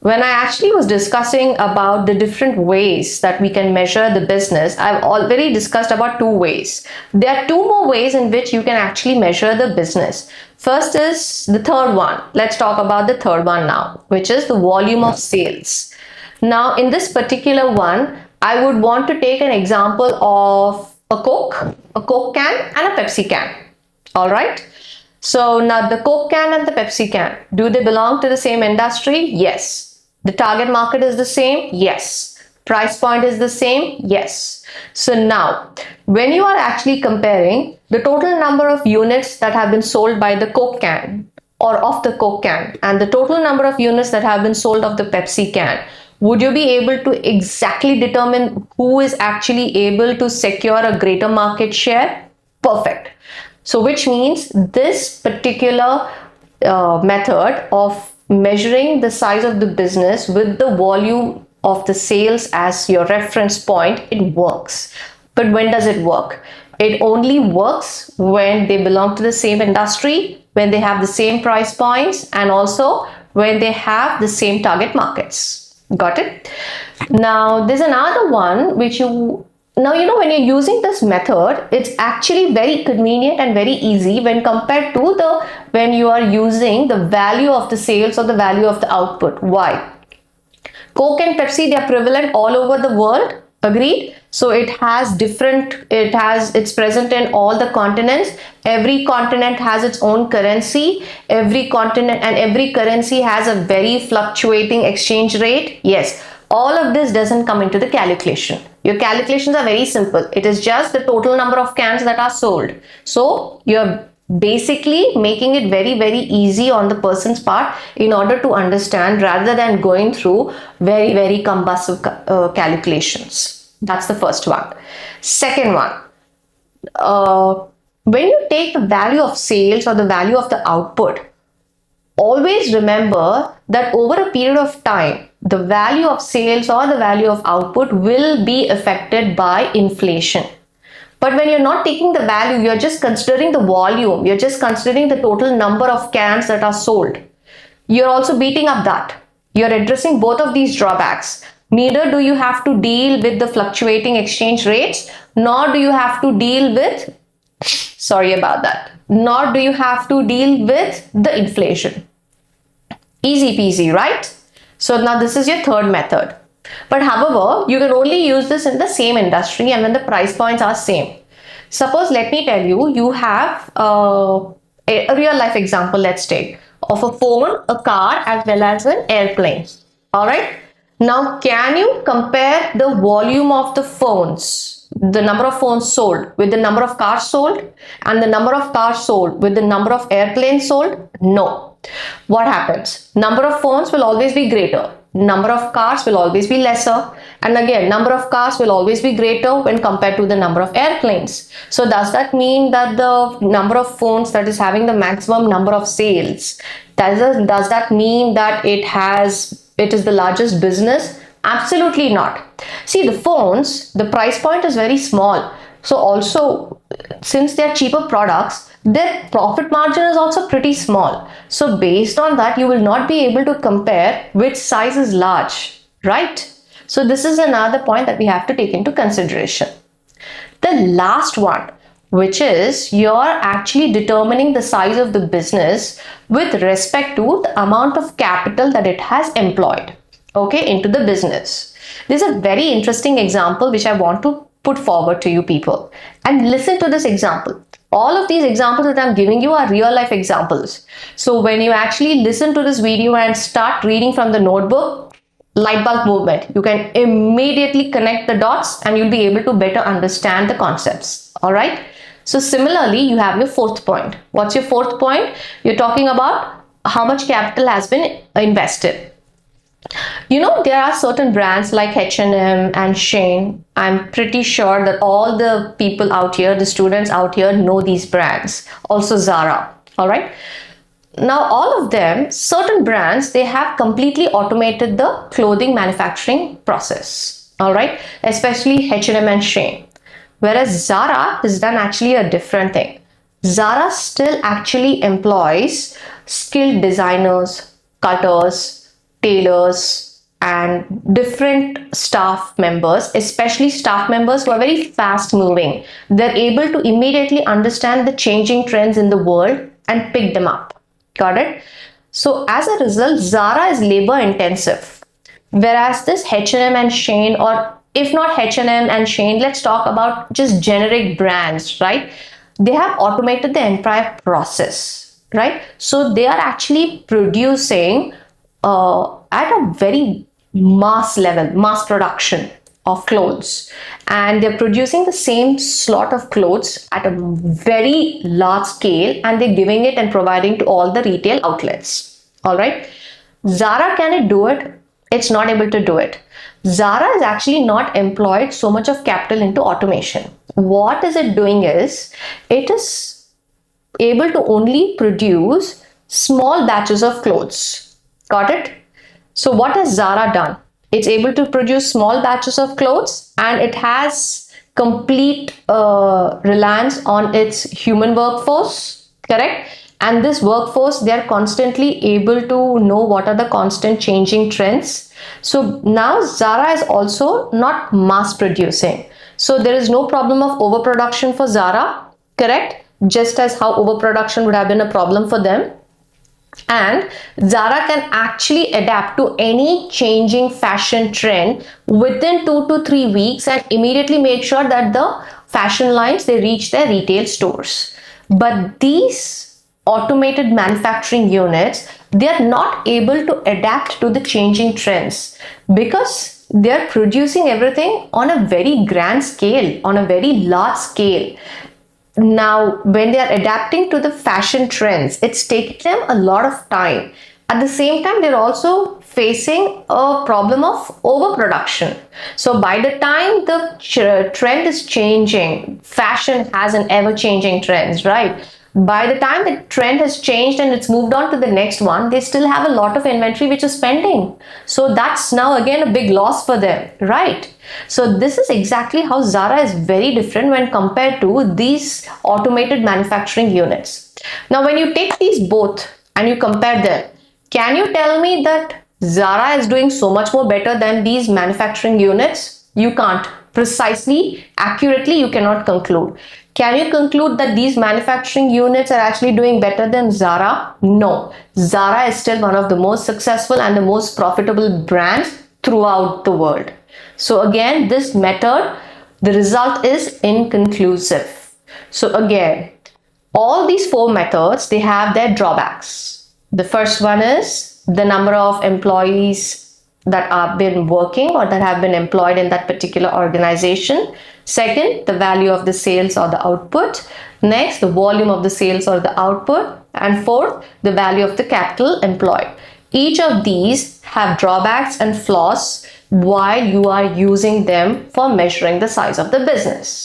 When I actually was discussing about the different ways that we can measure the business, I've already discussed about 2 ways. There are 2 more ways in which you can actually measure the business. First is the third one. Let's talk about the third one now, which is the volume of sales. Now, in this particular one, I would want to take an example of a Coke can and a Pepsi can. All right. So now the Coke can and the Pepsi can, do they belong to the same industry? Yes. The target market is the same? Yes. Price point is the same? Yes. So now, when you are actually comparing the total number of units that have been sold by the Coke can or of the Coke can and the total number of units that have been sold of the Pepsi can, would you be able to exactly determine who is actually able to secure a greater market share? Perfect. So which means this particular method of measuring the size of the business with the volume of the sales as your reference point, it works. But when does it work? It only works when they belong to the same industry, when they have the same price points, and also when they have the same target markets. Got it? Now, there's another one which when you're using this method, it's actually very convenient and very easy when compared to when you are using the value of the sales or the value of the output. Why? Coke and Pepsi, they are prevalent all over the world. Agreed? So it's present in all the continents. Every continent has its own currency. Every continent and every currency has a very fluctuating exchange rate. Yes. All of this doesn't come into the calculation. Your calculations are very simple. It is just the total number of cans that are sold. So you're basically making it very, very easy on the person's part in order to understand rather than going through very, very cumbersome calculations. That's the first one. Second one, when you take the value of sales or the value of the output, always remember that over a period of time, the value of sales or the value of output will be affected by inflation. But when you're not taking the value, you're just considering the volume, you're just considering the total number of cans that are sold. You're also beating up that. You're addressing both of these drawbacks. Neither do you have to deal with the fluctuating exchange rates, nor do you have to deal with, nor do you have to deal with the inflation. Easy peasy, right? So now this is your third method. But however, you can only use this in the same industry and when the price points are same. Suppose, let me tell you, you have a real life example, let's take, of a phone, a car, as well as an airplane. All right. Now, can you compare the volume of the phones, the number of phones sold with the number of cars sold, and the number of cars sold with the number of airplanes sold? No. What happens? Number of phones will always be greater. Number of cars will always be lesser. And again, number of cars will always be greater when compared to the number of airplanes. So does that mean that the number of phones that is having the maximum number of sales, does that mean that it is the largest business? Absolutely not. See, the phones, the price point is very small. So also, since they are cheaper products, their profit margin is also pretty small. So based on that, you will not be able to compare which size is large, right? So this is another point that we have to take into consideration. The last one, which is you're actually determining the size of the business with respect to the amount of capital that it has employed, okay, into the business. This is a very interesting example which I want to put forward to you people. And listen to this example. All of these examples that I'm giving you are real life examples. So when you actually listen to this video and start reading from the notebook, light bulb movement, you can immediately connect the dots and you'll be able to better understand the concepts. All right. So similarly, you have your fourth point. What's your fourth point? You're talking about how much capital has been invested. You know, there are certain brands like H&M and Shein. I'm pretty sure that all the people out here, the students out here, know these brands. Also Zara. All right. Now, all of them, certain brands, they have completely automated the clothing manufacturing process. All right. Especially H&M and Shein. Whereas Zara has done actually a different thing. Zara still actually employs skilled designers, cutters, tailors and different staff members, especially staff members who are very fast moving. They're able to immediately understand the changing trends in the world and pick them up. Got it? So as a result, Zara is labor intensive, whereas this H&M and Shein, or if not H&M and Shein, let's talk about just generic brands, right? They have automated the entire process, right? So they are actually producing at a very mass level, mass production of clothes, and they're producing the same slot of clothes at a very large scale, and they're giving it and providing to all the retail outlets. All right, Zara, can it do it? It's not able to do it. Zara is actually not employed so much of capital into automation. What is it doing is, it is able to only produce small batches of clothes. Got it? So what has Zara done? It's able to produce small batches of clothes, and it has complete reliance on its human workforce, correct? And this workforce, they are constantly able to know what are the constant changing trends. So now Zara is also not mass producing. So there is no problem of overproduction for Zara, correct? Just as how overproduction would have been a problem for them. And Zara can actually adapt to any changing fashion trend within 2 to 3 weeks and immediately make sure that the fashion lines, they reach their retail stores. But these automated manufacturing units, they are not able to adapt to the changing trends because they are producing everything on a very grand scale, on a very large scale. Now, when they are adapting to the fashion trends, it's taking them a lot of time. At the same time, they're also facing a problem of overproduction. So by the time the trend is changing, fashion has an ever-changing trends, right? By the time the trend has changed and it's moved on to the next one, they still have a lot of inventory which is pending. So that's now again a big loss for them, right? So this is exactly how Zara is very different when compared to these automated manufacturing units. Now, when you take these both and you compare them, can you tell me that Zara is doing so much more better than these manufacturing units? You can't. Precisely, accurately, you cannot conclude. Can you conclude that these manufacturing units are actually doing better than Zara? No. Zara is still one of the most successful and the most profitable brands throughout the world. So again, this method, the result is inconclusive. So again, all these 4 methods, they have their drawbacks. The first one is the number of employees that have been working or that have been employed in that particular organization. Second, the value of the sales or the output. Next, the volume of the sales or the output. And fourth, the value of the capital employed. Each of these have drawbacks and flaws while you are using them for measuring the size of the business.